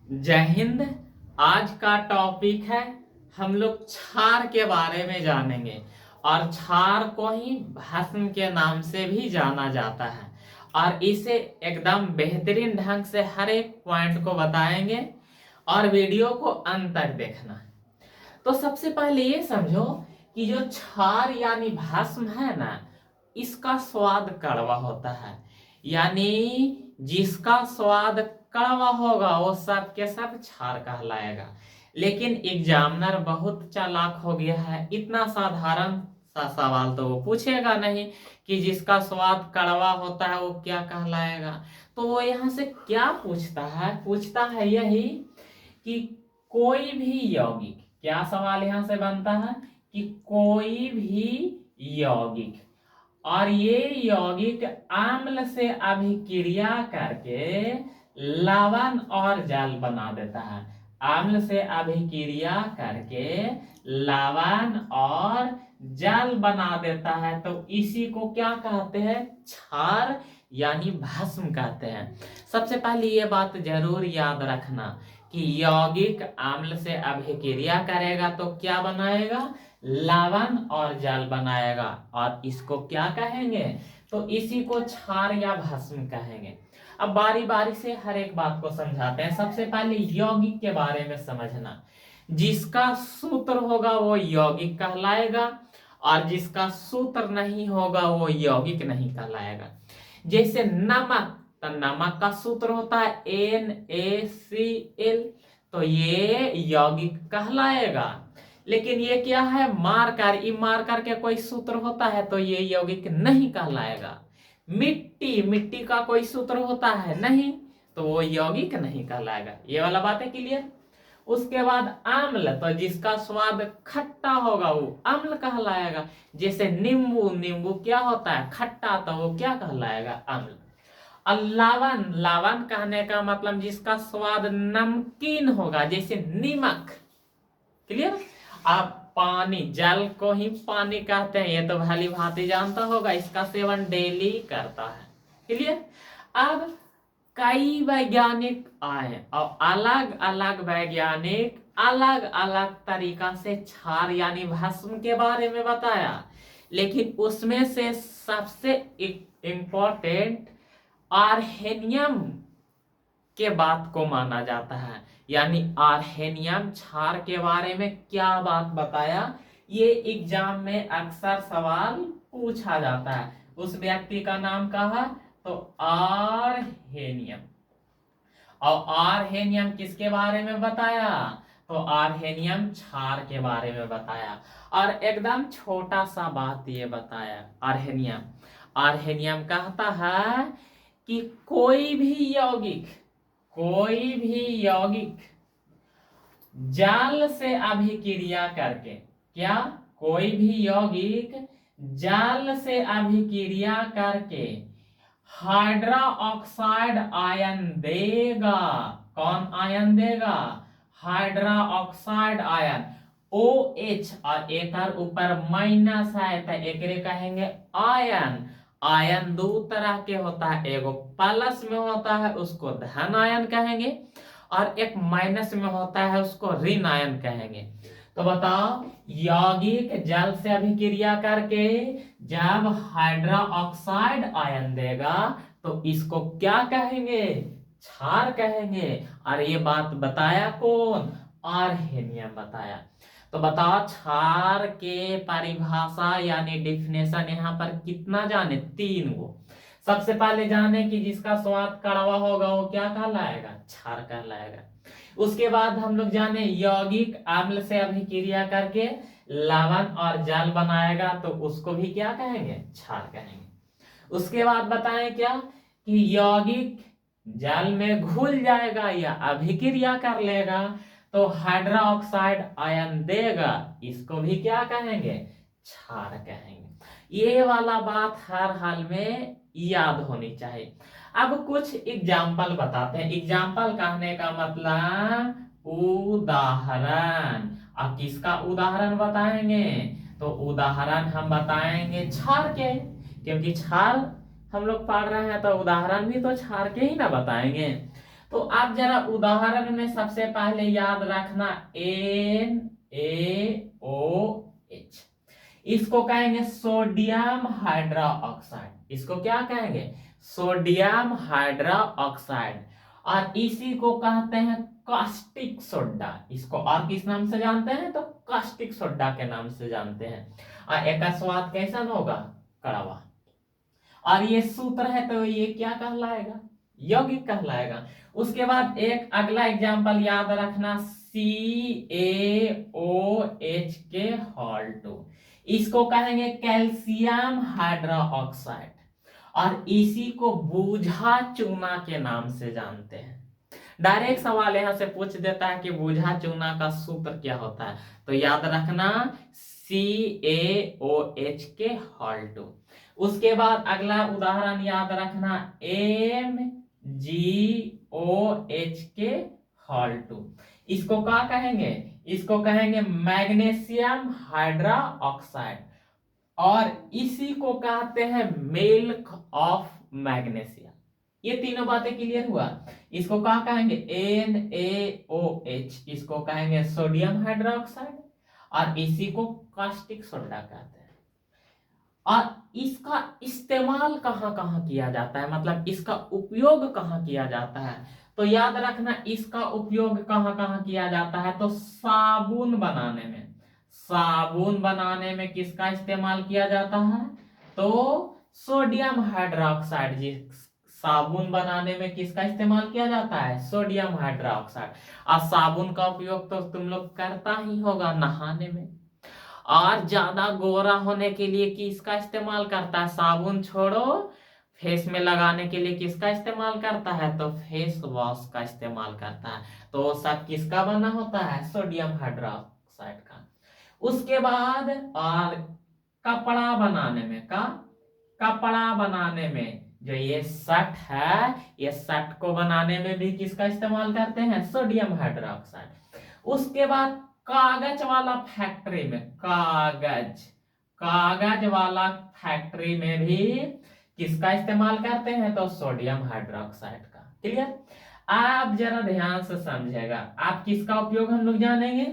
जय हिंद। आज का टॉपिक है, हम लोग क्षार के बारे में जानेंगे। और क्षार को ही भस्म के नाम से भी जाना जाता है। और इसे एकदम बेहतरीन ढंग से हर एक पॉइंट को बताएंगे और वीडियो को अंत तक देखना। तो सबसे पहले ये समझो कि जो क्षार यानी भस्म है ना, इसका स्वाद कड़वा होता है। यानी जिसका स्वाद कड़वा होगा वो सब के सब क्षार कहलाएगा। लेकिन एग्जामिनर बहुत चालाक हो गया है, इतना साधारण सा सवाल तो वो पूछेगा नहीं कि जिसका स्वाद कड़वा होता है वो क्या कहलाएगा। तो वो यहाँ से क्या पूछता है यही कि कोई भी यौगिक, क्या सवाल यहां से बनता है कि कोई भी यौगिक, और ये यौगिक अम्ल से अभिक्रिया करके लवण और जल बना देता है। अम्ल से अभिक्रिया करके लवण और जल बना देता है, तो इसी को क्या कहते हैं? क्षार यानी भस्म कहते हैं। सबसे पहले ये बात जरूर याद रखना कि यौगिक अम्ल से अभिक्रिया करेगा तो क्या बनाएगा? लवण और जल बनाएगा। और इसको क्या कहेंगे? तो इसी को क्षार या भस्म कहेंगे। अब बारी बारी से हर एक बात को समझाते हैं। सबसे पहले यौगिक के बारे में समझना। जिसका सूत्र होगा वो यौगिक कहलाएगा, और जिसका सूत्र नहीं होगा वो यौगिक नहीं कहलाएगा। जैसे नमक, तो नमक का सूत्र होता है NaCl, तो ये यौगिक कहलाएगा। लेकिन ये क्या है? मार्कर। ई मार्कर के कोई सूत्र होता है तो ये यौगिक नहीं कहलाएगा। मिट्टी, मिट्टी का कोई सूत्र होता है? नहीं, तो वो यौगिक नहीं कहलाएगा। ये वाला बात है क्लियर? उसके बाद अम्ल, तो जिसका स्वाद खट्टा होगा वो अम्ल कहलाएगा। जैसे नींबू, नींबू क्या होता है? खट्टा, तो वो क्या कहलाएगा? अम्ल। और लवण, लवण कहने का मतलब जिसका स्वाद नमकीन होगा, जैसे नीमक। क्लियर? आप पानी, जल को ही पानी कहते हैं, ये तो भली भांति जानता होगा, इसका सेवन डेली करता है। क्लियर? अब कई वैज्ञानिक आए और अलग अलग वैज्ञानिक अलग अलग तरीका से क्षार यानी भस्म के बारे में बताया। लेकिन उसमें से सबसे इम्पोर्टेंट आर्हेनियम के बात को माना जाता है। यानी आर्हेनियम क्षार के बारे में क्या बात बताया, ये एग्जाम में अक्सर सवाल पूछा जाता है। उस व्यक्ति का नाम कहा तो आर्हेनियम। और आर्हेनियम किसके बारे में बताया? तो आर्हेनियम क्षार के बारे में बताया। और एकदम छोटा सा बात ये बताया। आर्हेनियम, आर्हेनियम कहता है कि कोई भी यौगिक, कोई भी यौगिक जल से अभिक्रिया करके, क्या? कोई भी यौगिक जल से अभिक्रिया करके हाइड्रा ऑक्साइड आयन देगा। कौन आयन देगा? हाइड्रा ऑक्साइड आयन, OH, और एक ऊपर माइनस है तो एकरे कहेंगे आयन। आयन दो तरह के होता है, एगो प्लस में होता है उसको धन आयन कहेंगे, और एक माइनस में होता है उसको ऋण आयन कहेंगे। तो बताओ, यौगिक जल से अभिक्रिया करके जब हाइड्रा ऑक्साइड आयन देगा तो इसको क्या कहेंगे? क्षार कहेंगे। और ये बात बताया कौन? आर्हेनियम बताया। तो बताओ, क्षार के परिभाषा यानी डिफिनेशन यहाँ पर कितना जाने? 3 गो। सबसे पहले जाने कि जिसका स्वाद कड़वा होगा वो क्या कहलाएगा? क्षार कहलाएगा। उसके बाद हम लोग जाने यौगिक अम्ल से अभिक्रिया करके लवण और जल बनाएगा तो उसको भी क्या कहेंगे? क्षार कहेंगे। उसके बाद बताएं क्या कि यौगिक जल में घुल जाएगा या अभिक्रिया कर लेगा तो हाइड्रा ऑक्साइड आयन देगा, इसको भी क्या कहेंगे? क्षार कहेंगे। ये वाला बात हर हाल में याद होनी चाहिए। अब कुछ एग्जाम्पल बताते हैं। एग्जाम्पल कहने का मतलब उदाहरण। अब किसका उदाहरण बताएंगे? तो उदाहरण हम बताएंगे क्षार के, क्योंकि क्षार हम लोग पढ़ रहे हैं तो उदाहरण भी तो क्षार के ही ना बताएंगे। तो तो आप जरा उदाहरण में सबसे पहले याद रखना NaOH, इसको कहेंगे सोडियम हाइड्रोक्साइड। इसको क्या कहेंगे? Sodium hydroxide. और इसी को कहते हैं कास्टिक सोडा। इसको और किस नाम से जानते हैं? तो कास्टिक सोडा के नाम से जानते हैं। और एक स्वाद कैसा होगा? कड़वा। और ये सूत्र है तो ये क्या कहलाएगा? यौगिक कहलाएगा। उसके बाद एक अगला एग्जांपल याद रखना, CaOH के हॉल्टो, इसको कहेंगे कैल्शियम हाइड्रोक्साइड। और इसी को बूझा चूना के नाम से जानते हैं। डायरेक्ट सवाल यहां से पूछ देता है कि बूझा चूना का सूत्र क्या होता है, तो याद रखना CaOH के हॉल्टो। उसके बाद अगला उदाहरण याद रखना MgOH के हॉल्टो। इसको क्या कहेंगे? इसको कहेंगे मैग्नीशियम हाइड्रोक्साइड। और इसी को कहते हैं मिल्क ऑफ मैग्नीशिया। ये तीनों बातें क्लियर हुआ। इसको क्या कहेंगे? NaOH, इसको कहेंगे सोडियम हाइड्रोक्साइड, और इसी को कास्टिक सोडा कहते हैं। और इसका इस्तेमाल कहां कहां किया जाता है, मतलब इसका उपयोग कहां किया जाता है? तो याद रखना इसका उपयोग कहां कहां किया जाता है? तो साबुन बनाने में। साबुन बनाने में किसका इस्तेमाल किया जाता है? तो सोडियम हाइड्रोक्साइड। जी, साबुन बनाने में किसका इस्तेमाल किया जाता है? Sodium hydroxide. और साबुन का उपयोग तो तुम लोग करता ही होगा नहाने में। और ज्यादा गोरा होने के लिए किसका इस्तेमाल करता है? साबुन छोड़ो, फेस में लगाने के लिए किसका इस्तेमाल करता है? तो फेस वॉश का इस्तेमाल करता है। तो वो सब किसका बना होता है? सोडियम हाइड्रोक्साइड का। उसके बाद और कपड़ा बनाने में कपड़ा बनाने में जो ये शर्ट है, ये शर्ट को बनाने में भी किसका इस्तेमाल करते हैं? Sodium hydroxide. उसके बाद कागज वाला फैक्ट्री में, कागज वाला फैक्ट्री में भी किसका इस्तेमाल करते हैं? तो सोडियम हाइड्रोक्साइड का। क्लियर? आप जरा ध्यान से समझेगा। आप किसका उपयोग हम लोग जानेंगे?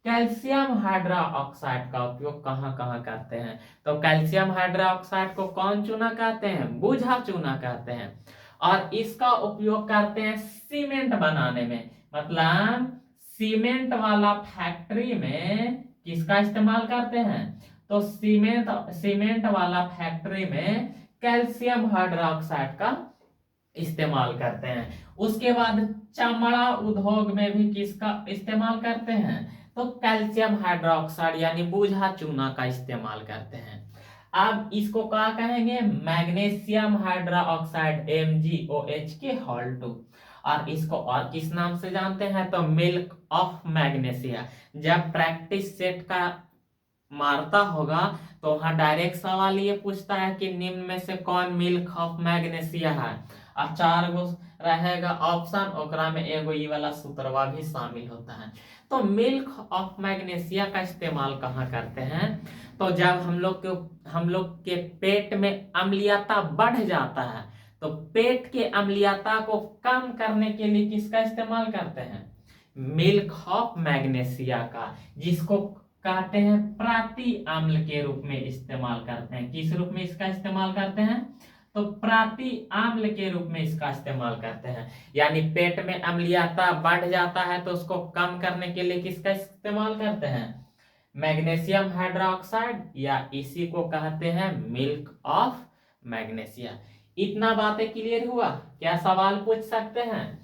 कैल्शियम हाइड्रोक्साइड का उपयोग कहां कहां करते हैं? तो कैल्शियम हाइड्रोक्साइड को कौन चूना कहते हैं? बूझा चूना कहते हैं। और इसका उपयोग करते हैं सीमेंट बनाने में, मतलब सीमेंट वाला फैक्ट्री में किसका इस्तेमाल करते हैं? तो सीमेंट वाला फैक्ट्री में कैल्शियम हाइड्रोक्साइड का इस्तेमाल करते हैं। उसके बाद चमड़ा उद्योग में भी किसका इस्तेमाल करते हैं? तो कैल्शियम हाइड्रोक्साइड यानी बूझा चूना का इस्तेमाल करते हैं। अब इसको क्या कहेंगे? मैग्नीशियम हाइड्रोक्साइड MgOH के हॉल्टो। और इसको और किस नाम से जानते हैं? तो मिल्क ऑफ मैग्नीशिया। जब प्रैक्टिस सेट का मारता होगा तो वहां डायरेक्ट सवाल ये पूछता है कि निम्न में से कौन मिल्क ऑफ मैग्नीशिया है। अब 4 गो रहेगा ऑप्शन, ओकरा में एगो ई वाला सूत्रवा भी शामिल होता है। तो मिल्क ऑफ मैग्नीशिया का इस्तेमाल कहाँ करते हैं? तो जब हम लोग के पेट में अम्लीयता बढ़ जाता है, तो पेट के अम्लीयता को कम करने के लिए किसका इस्तेमाल करते हैं? मिल्क ऑफ मैग्नीशिया का, जिसको कहते हैं प्राति अम्ल के रूप में इस्तेमाल करते हैं। किस रूप में इसका इस्तेमाल करते हैं? तो प्राति अम्ल के रूप में इसका इस्तेमाल करते हैं। यानी पेट में अम्लीयता बढ़ जाता है तो उसको कम करने के लिए किसका इस्तेमाल करते हैं? मैग्नीशियम हाइड्रोक्साइड, या इसी को कहते हैं मिल्क ऑफ मैग्नीशिया। इतना बातें क्लियर हुआ? क्या सवाल पूछ सकते हैं?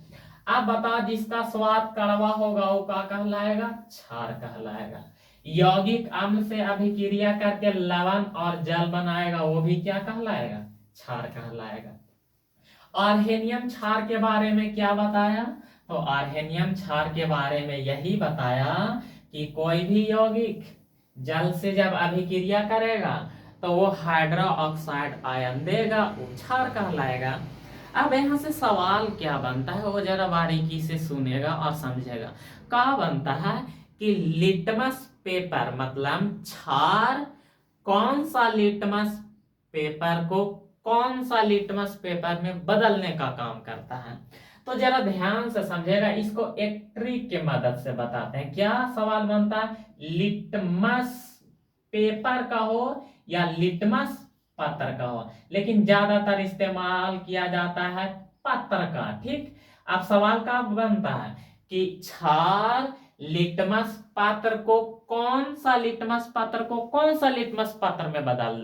अब बताओ, जिसका स्वाद कड़वा होगा वो क्या कहलाएगा? क्षार कहलाएगा। यौगिक अम्ल से अभिक्रिया करके लवण और जल बनाएगा, वो भी क्या कहलाएगा? क्षार कहलाएगा। आर्सेनियम क्षार के बारे में क्या बताया? तो आर्सेनियम क्षार के बारे में यही बताया कि कोई भी यौगिक जल से जब अभिक्रिया करेगा तो वो हाइड्रोक्साइड आयन देगा, वो क्षार कहलाएगा। अब यहाँ से सवाल क्या बनता है वो जरा बारीकी से सुनेगा और समझेगा। क्या बनता है कि लिटमस पेपर मतलब क्षार कौन सा लिटमस पेपर को कौन सा लिटमस पेपर में बदलने का काम करता है? तो जरा ध्यान से समझेगा, इसको एक ट्रिक के मदद से बताते हैं। क्या सवाल बनता है, लिटमस पेपर का हो या लिटमस पत्र का हो, लेकिन ज्यादातर इस्तेमाल किया जाता है पत्र का। ठीक, अब सवाल का बनता है कि क्षार लिटमस पात्र को कौन सा लिटमस पात्र को कौन सा लिटमस पात्र में बदल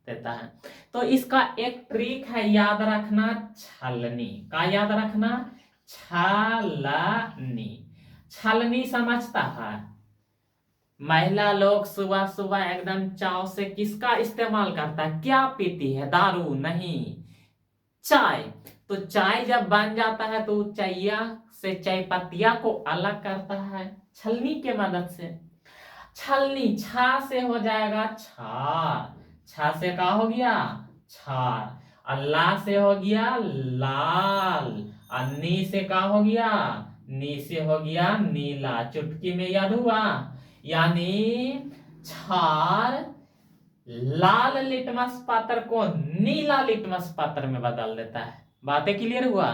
देता है। तो इसका एक ट्रिक है, याद रखना, छलनी का। याद रखना, छलनी। छलनी समझता है, महिला लोग सुबह सुबह एकदम चाव से किसका इस्तेमाल करता है, क्या पीती है, दारू नहीं, चाय। तो चाय जब बन जाता है तो चाइया से चाय पत्तिया को अलग करता है छलनी के मदद से। छलनी, छा से हो जाएगा छार, छा से का हो गया छार, अल्लाह से हो गया लाल, और नी से का हो गया, नी से हो गया नीला। चुटकी में याद हुआ, यानी छार लाल लिटमस पात्र को नीला लिटमस पात्र में बदल देता है। बातें क्लियर हुआ,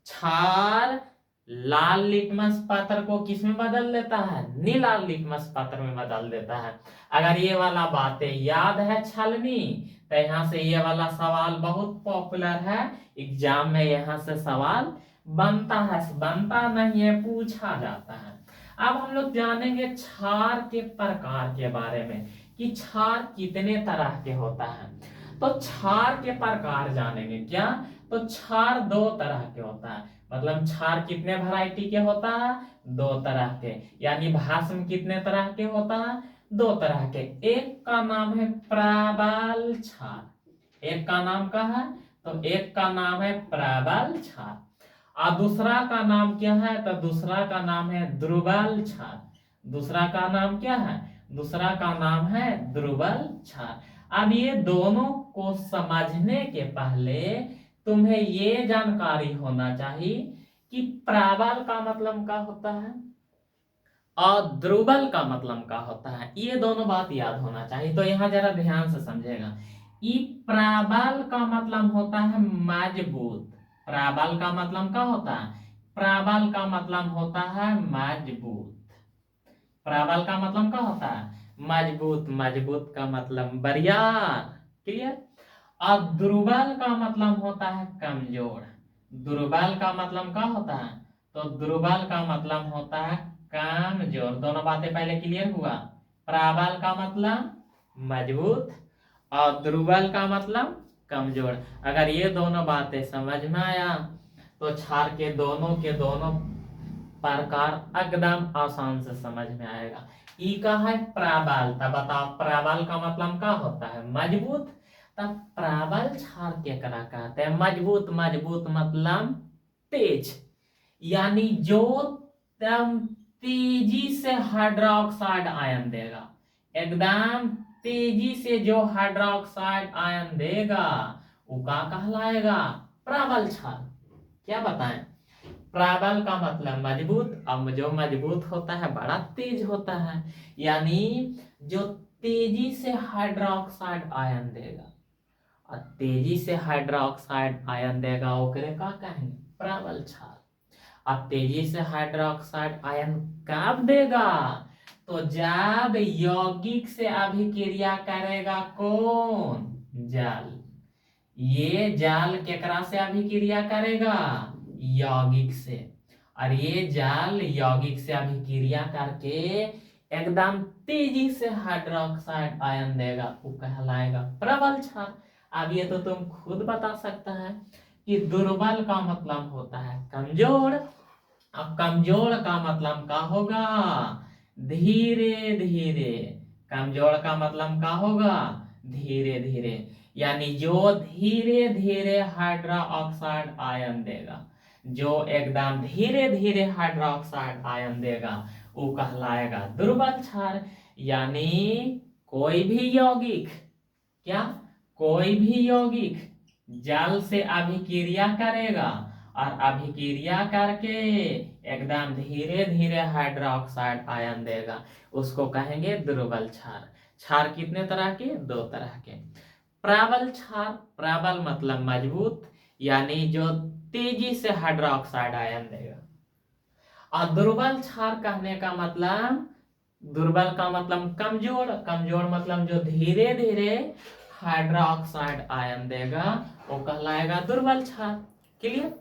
छार लाल लिटमस पात्र को किस में बदल देता है, नीला लिटमस पात्र में बदल देता है। अगर ये वाला बातें याद है छलनी, तो यहाँ से ये वाला सवाल बहुत पॉपुलर है, एग्जाम में यहाँ से सवाल बनता है, बनता नहीं है, पूछा जाता है। अब हम लोग जानेंगे क्षार के प्रकार के बारे में, कि क्षार कितने तरह के होता है। तो क्षार के प्रकार जानेंगे क्या, तो क्षार दो तरह के होता है। मतलब क्षार कितने वैरायटी के होता है, दो तरह के। यानी भाष्म कितने तरह के होता है, दो तरह के। एक का नाम है प्रबल क्षार, एक का नाम क्या है, तो एक का नाम है प्रबल क्षार, और दूसरा का नाम क्या है, तो दूसरा का नाम है दुर्बल क्षार। दूसरा का नाम क्या है, दूसरा का नाम है दुर्बल क्षार। अब ये दोनों को समझने के पहले तुम्हें ये जानकारी होना चाहिए कि प्रबल का मतलब क्या होता है और दुर्बल का मतलब क्या होता है। ये दोनों बात याद होना चाहिए। तो यहाँ जरा ध्यान से समझेगा, ये प्रबल का मतलब होता है मजबूत। प्रबल का मतलब क्या होता है, प्रबल का मतलब होता है मजबूत। प्रबल का मतलब क्या होता है, मजबूत। मजबूत का मतलब बरियार, क्लियर। और दुर्बल का मतलब होता है कमजोर। दुर्बल का मतलब क्या होता है, तो दुर्बल का मतलब होता है कमजोर। दोनों बातें पहले क्लियर हुआ, प्रबल का मतलब मजबूत और दुर्बल का मतलब कमजोर। अगर ये दोनों बातें समझ में आया तो क्षार के दोनों प्रकार एकदम आसान से समझ में आएगा। ई का है प्रबल, तब बताओ प्रबल का मतलब क्या होता है, मजबूत। तब प्रबल क्षार केकरा कहते हैं, मजबूत। मजबूत मतलब तेज, यानी जो एकदम तेजी से हाइड्रोक्साइड आयन देगा, एकदम तेजी से जो हाइड्रोक्साइड आयन देगा वो का कहलाएगा, प्रबल क्षार। क्या बताएं, प्रबल का मतलब मजबूत, अब जो मजबूत होता है बड़ा तेज होता है, यानी जो तेजी से हाइड्रोक्साइड आयन देगा, और तेजी से हाइड्रोक्साइड आयन देगा ओकरे का कहेंगे प्रबल क्षार। अब तेजी से हाइड्रोक्साइड आयन कब देगा, तो जब यौगिक से अभिक्रिया करेगा कौन, जल। ये जल केकरा से अभिक्रिया करेगा, यौगिक से। और ये जल यौगिक से अभिक्रिया करके एकदम तेजी से हाइड्रोक्साइड आयन देगा, वो कहलाएगा प्रबल क्षार। अब ये तो तुम खुद बता सकता है कि दुर्बल का मतलब होता है कमजोर। अब कमजोर का मतलब क्या होगा, धीरे धीरे। कमजोर का मतलब क्या होगा, धीरे धीरे, यानी जो धीरे धीरे हाइड्रोक्साइड आयन देगा, जो एकदम धीरे धीरे हाइड्रोक्साइड आयन देगा वो कहलाएगा दुर्बल क्षार। यानी कोई भी यौगिक, क्या, कोई भी यौगिक जल से अभिक्रिया करेगा और अभिक्रिया करके एकदम धीरे धीरे हाइड्रोक्साइड आयन देगा, उसको कहेंगे दुर्बल क्षार। क्षार कितने तरह के, दो तरह के। प्रबल क्षार, प्रबल मतलब मजबूत, यानी जो तेजी से हाइड्रोक्साइड आयन देगा। और दुर्बल क्षार कहने का मतलब, दुर्बल का मतलब कमजोर, कमजोर मतलब जो धीरे धीरे हाइड्रोक्साइड आयन देगा वो कहलाएगा दुर्बल क्षार। क्लियर?